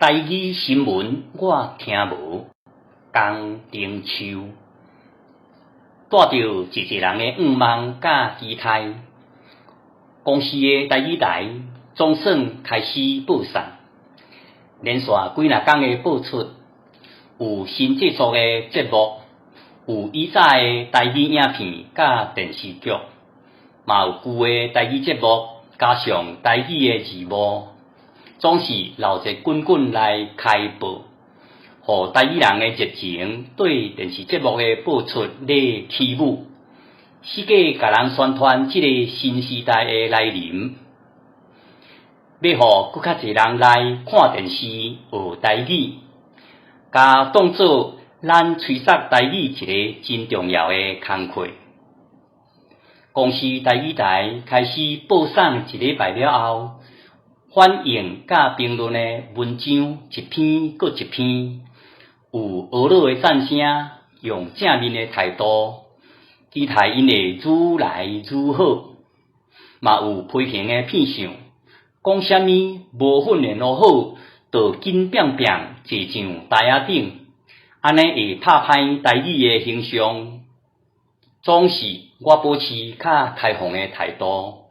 台语新闻我听无，江丁秋带着一个人的愿望甲期待，公司的台语台总算开始播送，连续几若天的播出，有新制作的节目，有以早的台语影片甲电视剧，嘛有旧的台语节目，加上台语的字幕。总是闹热滚滚来开播，互台语人的热情对电视节目的播出咧起舞，世界甲人宣传这个新时代的来临，要互更较侪人来看电视学台语，甲当作咱吹杀台语一个真重要的工课。公司台语台开始播送一礼拜了后，反应甲评论的文章一篇搁一篇，有俄罗的赞声，用正面的态度，期待因会愈来愈好，嘛有批评的片相，讲啥物无训练好，就紧拼拼坐上台仔顶，安尼会拍歹台语的形象。总是我保持较开放的态度，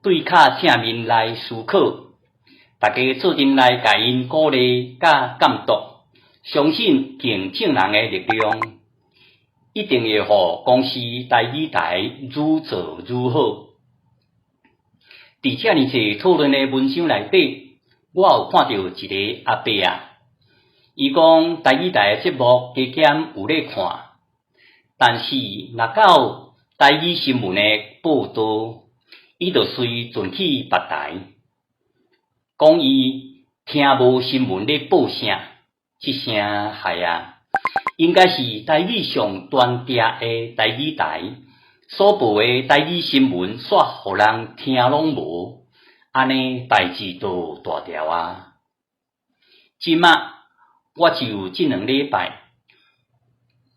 对较正面来思考。大家做阵来甲因鼓励甲监督，相信敬正人的力量，一定会互公司台语台愈做愈好。伫遮尔侪讨论的文章内底，我有看到一个阿伯啊，伊讲台语台的节目加减有咧看，但是若到台语新闻的报道，伊就随转去别台。讲伊听无新闻咧报啥，这声害啊！应该是台语上端正的台语台所报的台语新闻，煞互人听拢无，安尼代志就大条啊！即马我就这2礼拜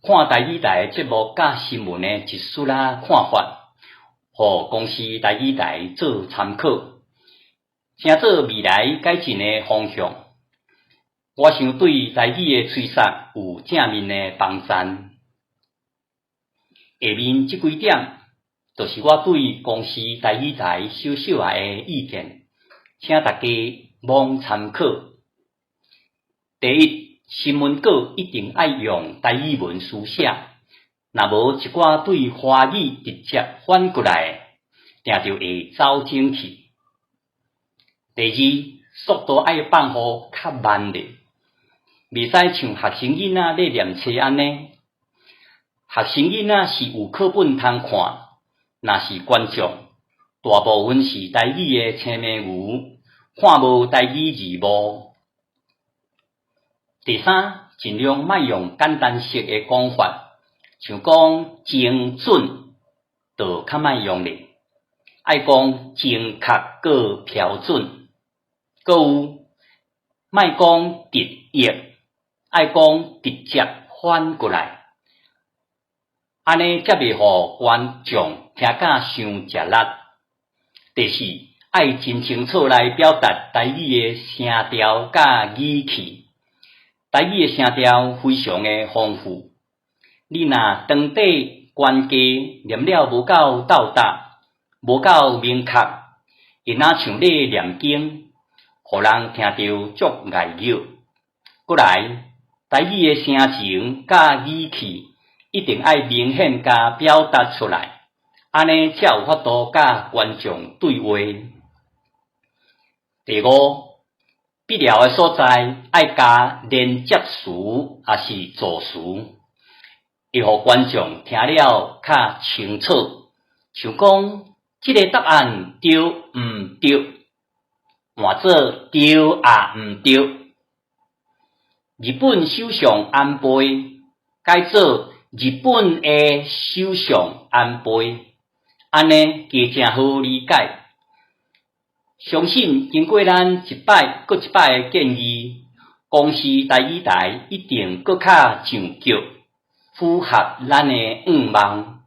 看台语台节目甲新闻的一丝看法，互公司台语台做参考。听做未来改进的方向，我想对台语的吹杀有正面的帮衬。下面这几点，就是我对公司台语台小小的意见，请大家罔参考。第一，新闻稿一定要用台语文书写，若无一寡对华语直接反过来，定就会走精去。第二，速度要放互较慢咧，袂使像学生囡仔咧念册安尼。学生囡仔是有课本通看，若是观众，大部分是台语的青面鱼，看无台语字幕。第三，尽量莫用简单式的讲法，像讲精准，就较莫用咧，爱讲正确个标准。搁有，莫讲直译，爱讲直接反过来，安尼才袂互观众听甲伤吃力。第四，爱真清楚来表达台语的声调甲语气，台语的声调非常的丰富。你若当底关家念了无够斗达，无够明确，会若像咧念经。互人听着足碍肉。过来，台语的声情甲语气一定要明显甲表达出来，安尼才有法度甲观众对话。第五，必要的所在爱加连接词也是助词，会互观众听了较清楚。像讲，这个答案对毋对？换做对也毋对，日本首相安倍改做日本的首相安倍，安尼加正好理解。相信经过咱一摆搁一摆的建议，公司台语台一定搁较上脚，符合咱的愿望。